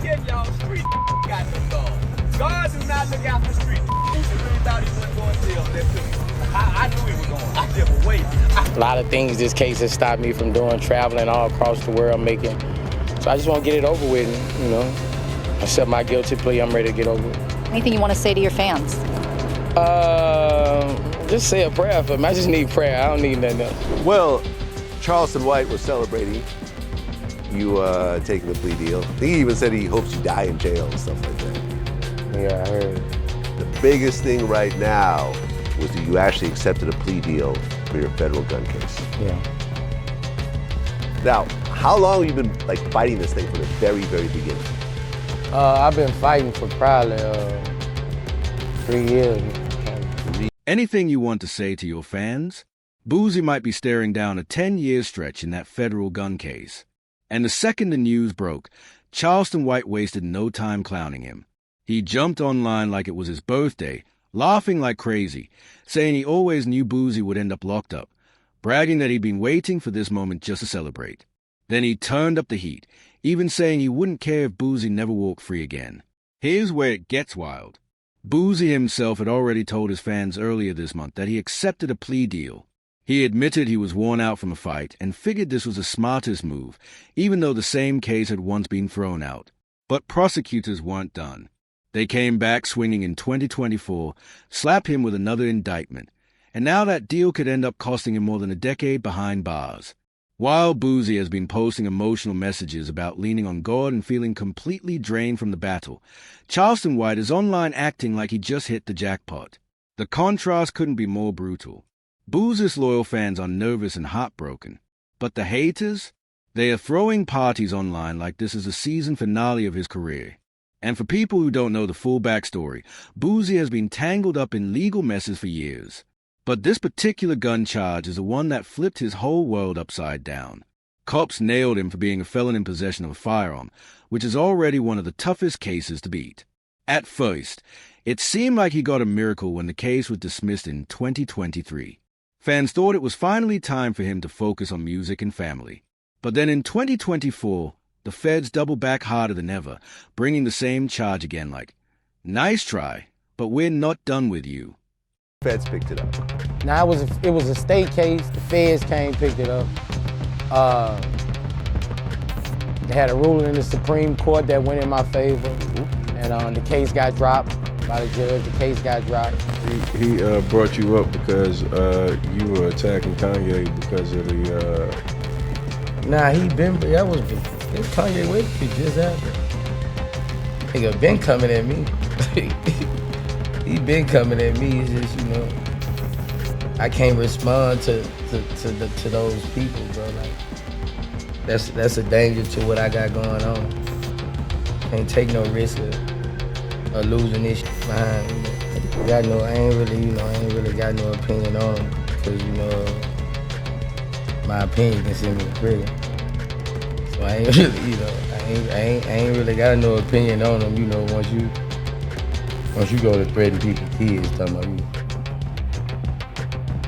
telling y'all, street got no guards. Guards do not look out for street. Boosie really thought he wasn't going to jail. That took I knew he was going. I just was waiting. A lot of things this case has stopped me from doing, traveling all across the world, making. So I just want to get it over with, you know. Accept my guilty plea, I'm ready to get over it. Anything you want to say to your fans? Just say a prayer for me. I just need prayer. I don't need nothing else. Well, Charleston White was celebrating you taking the plea deal. He even said he hopes you die in jail and stuff like that. Yeah, I heard. The biggest thing right now was that you actually accepted a plea deal for your federal gun case. Yeah. Now, how long have you been like fighting this thing from the very, very beginning? I've been fighting for probably 3 years. Anything you want to say to your fans? Boosie might be staring down a 10-year stretch in that federal gun case. And the second the news broke, Charleston White wasted no time clowning him. He jumped online like it was his birthday, laughing like crazy, saying he always knew Boosie would end up locked up, bragging that he'd been waiting for this moment just to celebrate. Then he turned up the heat, even saying he wouldn't care if Boosie never walked free again. Here's where it gets wild. Boosie himself had already told his fans earlier this month that he accepted a plea deal. He admitted he was worn out from a fight and figured this was the smartest move, even though the same case had once been thrown out. But prosecutors weren't done. They came back swinging in 2024, slapped him with another indictment, and now that deal could end up costing him more than a decade behind bars. While Boosie has been posting emotional messages about leaning on God and feeling completely drained from the battle, Charleston White is online acting like he just hit the jackpot. The contrast couldn't be more brutal. Boosie's loyal fans are nervous and heartbroken, but the haters? They are throwing parties online like this is the season finale of his career. And for people who don't know the full backstory, Boosie has been tangled up in legal messes for years. But this particular gun charge is the one that flipped his whole world upside down. Cops nailed him for being a felon in possession of a firearm, which is already one of the toughest cases to beat. At first, it seemed like he got a miracle when the case was dismissed in 2023. Fans thought it was finally time for him to focus on music and family. But then in 2024, the feds doubled back harder than ever, bringing the same charge again like, "Nice try, but we're not done with you." Feds picked it up. Now, it was a state case. The feds came, picked it up. They had a ruling in the Supreme Court that went in my favor, and the case got dropped by the judge. The case got dropped. He brought you up because you were attacking Kanye because of the. Nah, that was Kanye West just happened. Nigga been coming at me. He been coming at me. It's just, you know, I can't respond to those people, bro. Like, that's a danger to what I got going on. Can't take no risk of losing this shit behind. You know? I ain't really got no opinion on them because, you know, my opinion can send me to prison. So I ain't really, you know, I ain't really got no opinion on them. You know, once you go to spreading people's kids, talking about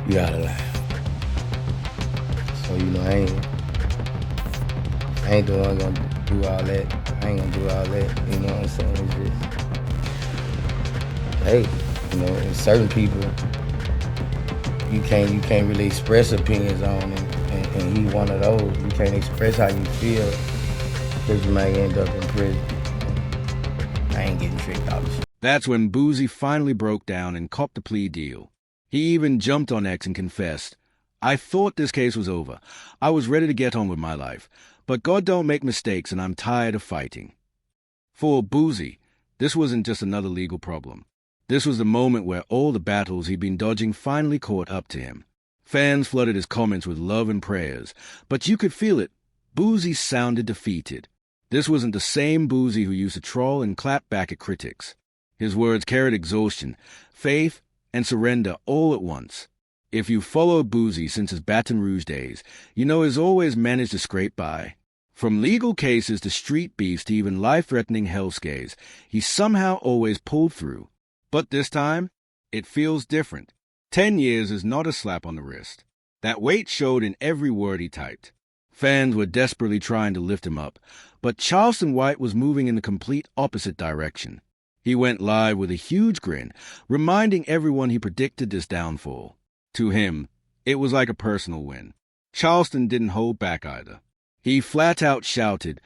you out of line. So, you know, I ain't the one gonna do all that. I ain't gonna do all that. You know what I'm saying? It's just, hey, you know, and certain people you can't really express opinions on, and he one of those. You can't express how you feel because you might end up in prison. I ain't getting tricked out of shit. That's when Boosie finally broke down and copped the plea deal. He even jumped on X and confessed, "I thought this case was over. I was ready to get on with my life. But God don't make mistakes, and I'm tired of fighting." For Boosie, this wasn't just another legal problem. This was the moment where all the battles he'd been dodging finally caught up to him. Fans flooded his comments with love and prayers, but you could feel it. Boosie sounded defeated. This wasn't the same Boosie who used to troll and clap back at critics. His words carried exhaustion, faith, and surrender all at once. If you followed Boosie since his Baton Rouge days, you know he's always managed to scrape by. From legal cases to street beefs to even life-threatening hell scares, he somehow always pulled through. But this time, it feels different. 10 years is not a slap on the wrist. That weight showed in every word he typed. Fans were desperately trying to lift him up, but Charleston White was moving in the complete opposite direction. He went live with a huge grin, reminding everyone he predicted this downfall. To him, it was like a personal win. Charleston didn't hold back either. He flat out shouted,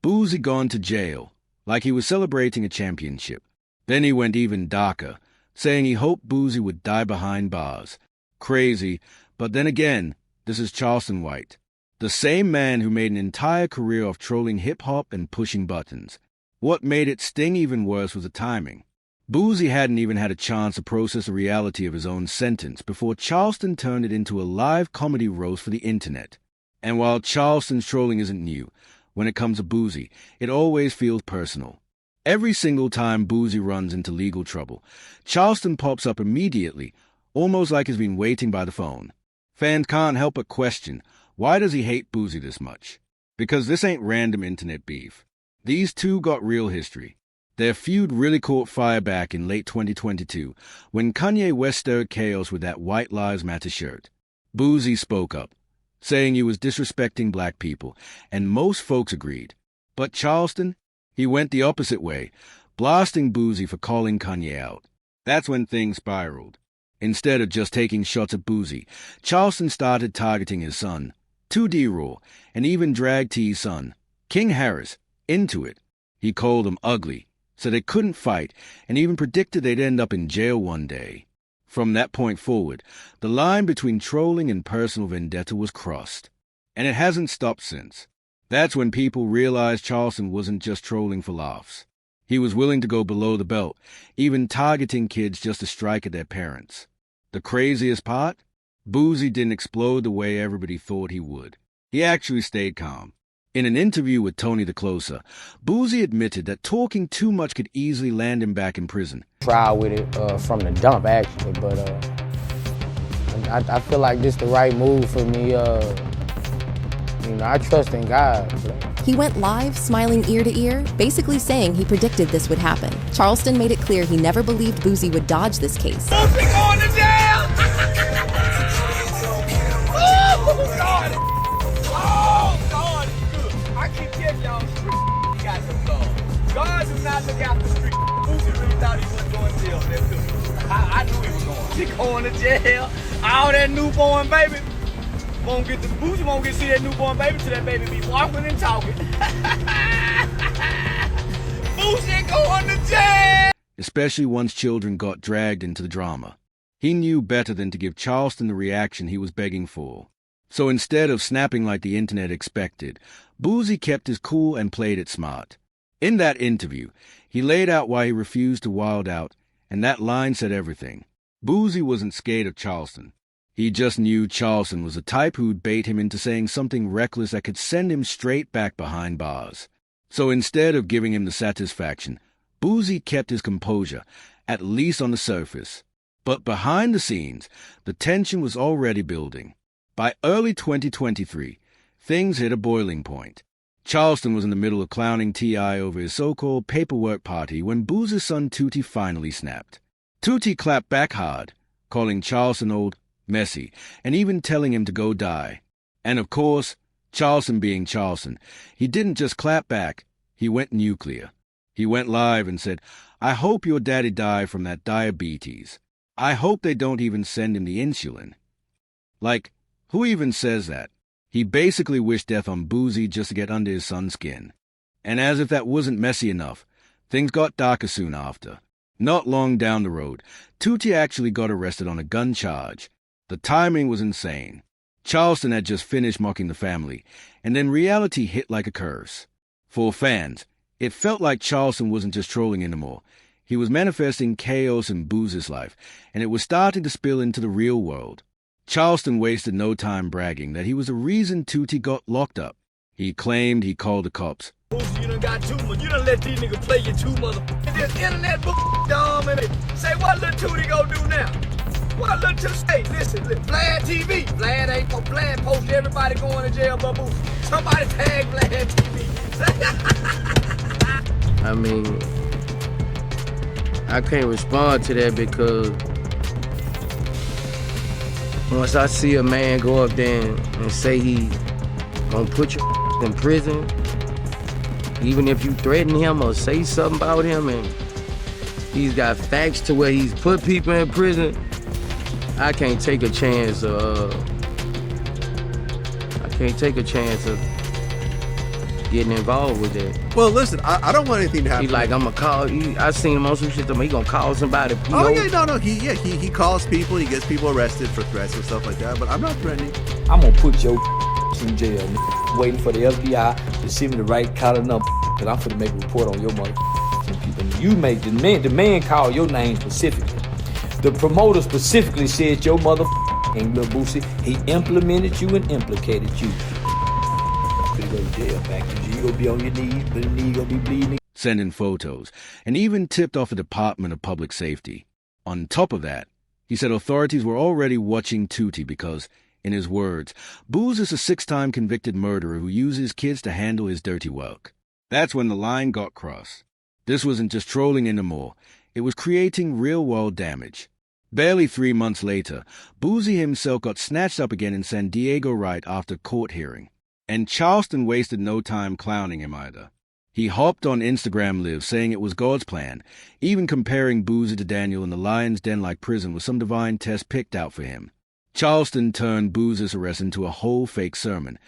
"Boosie gone to jail," like he was celebrating a championship. Then he went even darker, saying he hoped Boosie would die behind bars. Crazy, but then again, this is Charleston White, the same man who made an entire career of trolling hip-hop and pushing buttons. What made it sting even worse was the timing. Boosie hadn't even had a chance to process the reality of his own sentence before Charleston turned it into a live comedy roast for the internet. And while Charleston's trolling isn't new, when it comes to Boosie, it always feels personal. Every single time Boosie runs into legal trouble, Charleston pops up immediately, almost like he's been waiting by the phone. Fans can't help but question, why does he hate Boosie this much? Because this ain't random internet beef. These two got real history. Their feud really caught fire back in late 2022 when Kanye West stirred chaos with that White Lives Matter shirt. Boosie spoke up, saying he was disrespecting black people, and most folks agreed. But Charleston, he went the opposite way, blasting Boosie for calling Kanye out. That's when things spiraled. Instead of just taking shots at Boosie, Charleston started targeting his son, 2D Raw, and even dragged T's son, King Harris, into it. He called him ugly, so they couldn't fight, and even predicted they'd end up in jail one day. From that point forward, the line between trolling and personal vendetta was crossed, and it hasn't stopped since. That's when people realized Charleston wasn't just trolling for laughs. He was willing to go below the belt, even targeting kids just to strike at their parents. The craziest part? Boosie didn't explode the way everybody thought he would. He actually stayed calm. In an interview with Tony the Closer, Boosie admitted that talking too much could easily land him back in prison. Trial with it from the dump, actually, but I feel like this the right move for me. I trust in God. He went live, smiling ear to ear, basically saying he predicted this would happen. Charleston made it clear he never believed Boosie would dodge this case. Boosie going to jail! Oh, God! Oh, God, it's good. I keep telling y'all, street got some love. God does not look out the street. Boosie really thought he wasn't going to jail for that too. I knew he was going. He going to jail. All that newborn baby. Boosie won't get to see that newborn baby till that baby be walking and talking. Boosie going to jail! Especially once children got dragged into the drama. He knew better than to give Charleston the reaction he was begging for. So instead of snapping like the internet expected, Boosie kept his cool and played it smart. In that interview, he laid out why he refused to wild out, and that line said everything. Boosie wasn't scared of Charleston. He just knew Charleston was the type who'd bait him into saying something reckless that could send him straight back behind bars. So instead of giving him the satisfaction, Boosie kept his composure, at least on the surface. But behind the scenes, the tension was already building. By early 2023, things hit a boiling point. Charleston was in the middle of clowning T.I. over his so-called paperwork party when Boosie's son Tootie finally snapped. Tootie clapped back hard, calling Charleston old, messy, and even telling him to go die. And of course, Charleston being Charleston, he didn't just clap back, he went nuclear. He went live and said, "I hope your daddy died from that diabetes. I hope they don't even send him the insulin." Like, who even says that? He basically wished death on Boosie just to get under his son's skin. And as if that wasn't messy enough, things got darker soon after. Not long down the road, Tootie actually got arrested on a gun charge. The timing was insane. Charleston had just finished mocking the family, and then reality hit like a curse. For fans, it felt like Charleston wasn't just trolling anymore. He was manifesting chaos in Boosie's life, and it was starting to spill into the real world. Charleston wasted no time bragging that he was the reason Tootie got locked up. He claimed he called the cops. Boosie, you done got too much. You done let these niggas play you too motherfuckers. This internet dumb and say what little Tootie gonna do now? What little Tootie say? Listen, Vlad TV. Vlad ain't for Vlad post everybody going to jail but Boosie. Somebody tag Vlad TV. I mean, I can't respond to that because once I see a man go up there and say he gonna put you in prison. Even if you threaten him or say something about him and he's got facts to where he's put people in prison, I can't take a chance of getting involved with that. Well, listen, I don't want anything to happen. He like, I'm gonna call. I seen him on some shit. He gonna call somebody. Oh yeah, no. He calls people. He gets people arrested for threats and stuff like that. But I'm not threatening. I'm gonna put your in jail, waiting for the FBI to send me the right collar number, because I'm finna make a report on your motherfucking. You make the man call your name specifically. The promoter specifically said your motherfucking little Boosie, he implemented you and implicated you. Finna go to jail, back to jail. You gonna be on your knees, but your knee gonna be bleeding. Sending photos, and even tipped off the Department of Public Safety. On top of that, he said authorities were already watching Tootie because, in his words, Booze is a 6-time convicted murderer who uses kids to handle his dirty work. That's when the line got crossed. This wasn't just trolling anymore. It was creating real-world damage. Barely 3 months later, Boosie himself got snatched up again in San Diego right after court hearing. And Charleston wasted no time clowning him either. He hopped on Instagram Live saying it was God's plan, even comparing Boosie to Daniel in the lion's den-like prison with some divine test picked out for him. Charleston turned Boosie's arrest into a whole fake sermon,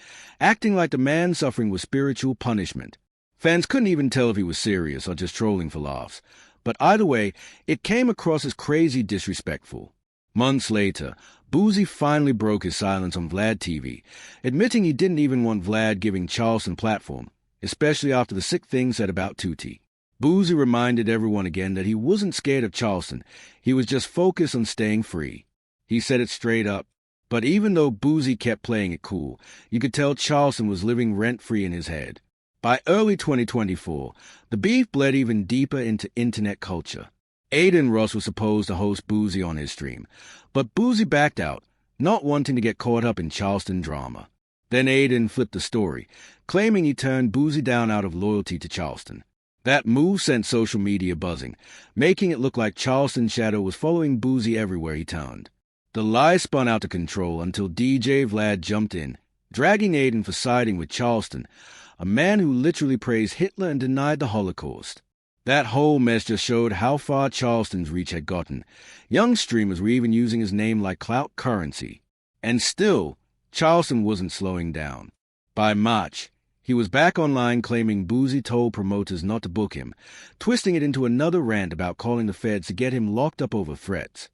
acting like the man suffering was spiritual punishment. Fans couldn't even tell if he was serious or just trolling for laughs. But either way, it came across as crazy disrespectful. Months later, Boosie finally broke his silence on Vlad TV, admitting he didn't even want Vlad giving Charleston platform, especially after the sick things said about Tootie. Boosie reminded everyone again that he wasn't scared of Charleston, he was just focused on staying free. He said it straight up, but even though Boosie kept playing it cool, you could tell Charleston was living rent-free in his head. By early 2024, the beef bled even deeper into internet culture. Aiden Ross was supposed to host Boosie on his stream, but Boosie backed out, not wanting to get caught up in Charleston drama. Then Aiden flipped the story, claiming he turned Boosie down out of loyalty to Charleston. That move sent social media buzzing, making it look like Charleston's shadow was following Boosie everywhere he turned. The lie spun out of control until DJ Vlad jumped in, dragging Aiden for siding with Charleston, a man who literally praised Hitler and denied the Holocaust. That whole mess just showed how far Charleston's reach had gotten. Young streamers were even using his name like clout currency. And still, Charleston wasn't slowing down. By March, he was back online claiming Boosie told promoters not to book him, twisting it into another rant about calling the feds to get him locked up over threats.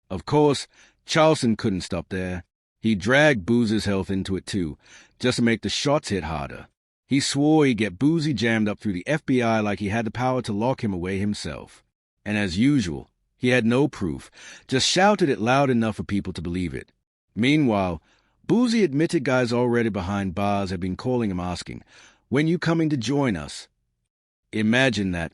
Of course, Charleston couldn't stop there. He dragged Boosie's health into it too, just to make the shots hit harder. He swore he'd get Boosie jammed up through the FBI like he had the power to lock him away himself. And as usual, he had no proof, just shouted it loud enough for people to believe it. Meanwhile, Boosie admitted guys already behind bars had been calling him asking, "When you coming to join us?" Imagine that.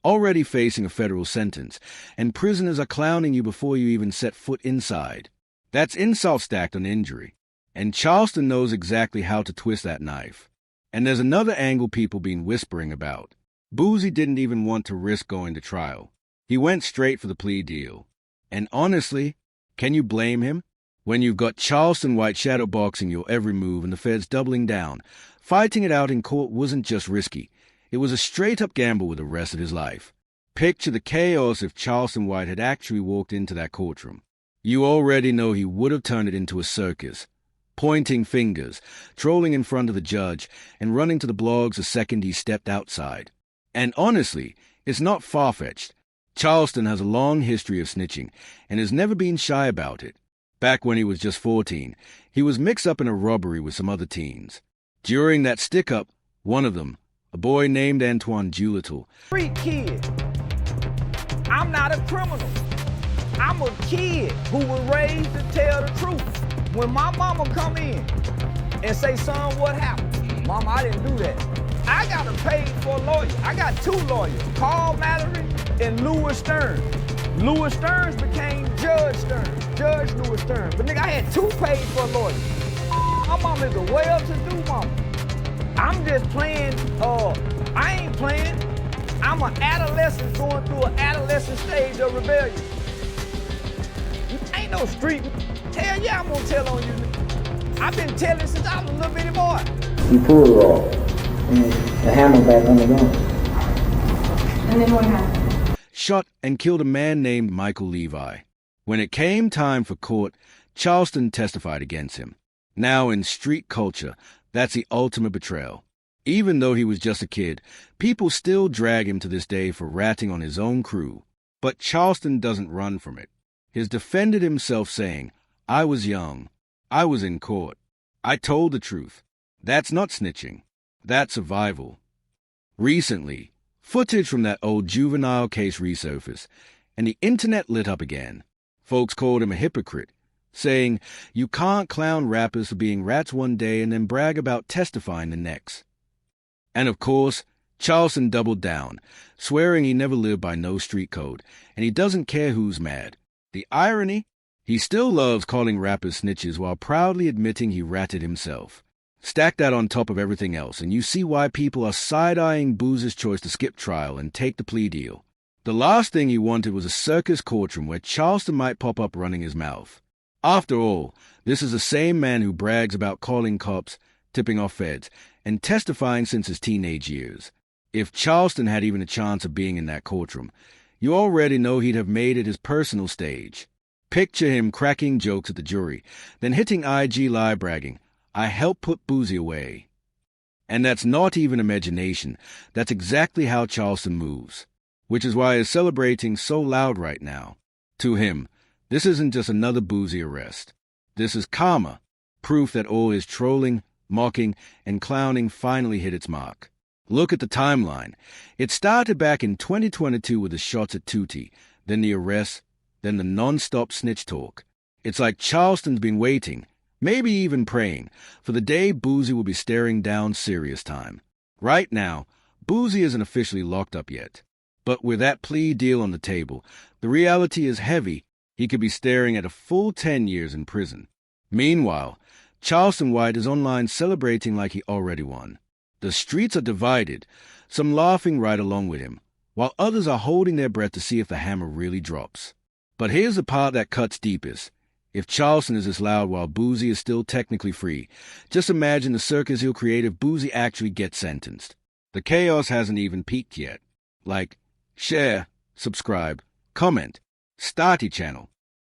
Already facing a federal sentence, and prisoners are clowning you before you even set foot inside. That's insult stacked on injury. And Charleston knows exactly how to twist that knife. And there's another angle people been whispering about. Boosie didn't even want to risk going to trial. He went straight for the plea deal. And honestly, can you blame him? When you've got Charleston White shadowboxing your every move and the feds doubling down, fighting it out in court wasn't just risky. It was a straight-up gamble with the rest of his life. Picture the chaos if Charleston White had actually walked into that courtroom. You already know he would have turned it into a circus, pointing fingers, trolling in front of the judge, and running to the blogs the second he stepped outside. And honestly, it's not far-fetched. Charleston has a long history of snitching, and has never been shy about it. Back when he was just 14, he was mixed up in a robbery with some other teens. During that stick-up, one of them, a boy named Antoine Doolittle. Street kid. I'm not a criminal. I'm a kid who was raised to tell the truth. When my mama come in and say, "Son, what happened?" "Mama, I didn't do that." I got to pay for a lawyer. I got 2 lawyers, Carl Mallory and Louis Stern. Louis Stearns became Judge Stearns, Judge Louis Stearns. But nigga, I had 2 paid for lawyers. My mama is a well-to-do mama. I'm just playing, I ain't playing. I'm an adolescent going through an adolescent stage of rebellion. Ain't no street. Hell yeah, I'm gonna tell on you. I've been telling since I was a little bitty boy. You pulled it off. And the hammer back on the gun. And then what happened? Shot and killed a man named Michael Levi. When it came time for court, Charleston testified against him. Now, in street culture, that's the ultimate betrayal. Even though he was just a kid, people still drag him to this day for ratting on his own crew. But Charleston doesn't run from it. He's defended himself saying, "I was young. I was in court. I told the truth." That's not snitching. That's survival. Recently, footage from that old juvenile case resurfaced, and the internet lit up again. Folks called him a hypocrite, saying, "You can't clown rappers for being rats one day and then brag about testifying the next." And of course, Charleston doubled down, swearing he never lived by no street code, and he doesn't care who's mad. The irony? He still loves calling rappers snitches while proudly admitting he ratted himself. Stack that on top of everything else, and you see why people are side-eyeing Boosie's choice to skip trial and take the plea deal. The last thing he wanted was a circus courtroom where Charleston might pop up running his mouth. After all, this is the same man who brags about calling cops, tipping off feds, and testifying since his teenage years. If Charleston had even a chance of being in that courtroom, you already know he'd have made it his personal stage. Picture him cracking jokes at the jury, then hitting IG Live bragging, "I helped put Boosie away." And that's not even imagination. That's exactly how Charleston moves, which is why he's celebrating so loud right now. To him, this isn't just another Boosie arrest. This is karma, proof that all his trolling, mocking, and clowning finally hit its mark. Look at the timeline. It started back in 2022 with the shots at Tutti, then the arrest, then the non-stop snitch talk. It's like Charleston's been waiting, maybe even praying, for the day Boosie will be staring down serious time. Right now, Boosie isn't officially locked up yet. But with that plea deal on the table, the reality is heavy. He could be staring at a full 10 years in prison. Meanwhile, Charleston White is online celebrating like he already won. The streets are divided, some laughing right along with him, while others are holding their breath to see if the hammer really drops. But here's the part that cuts deepest. If Charleston is this loud while Boosie is still technically free, just imagine the circus he'll create if Boosie actually gets sentenced. The chaos hasn't even peaked yet. Like, share, subscribe, comment, start your channel.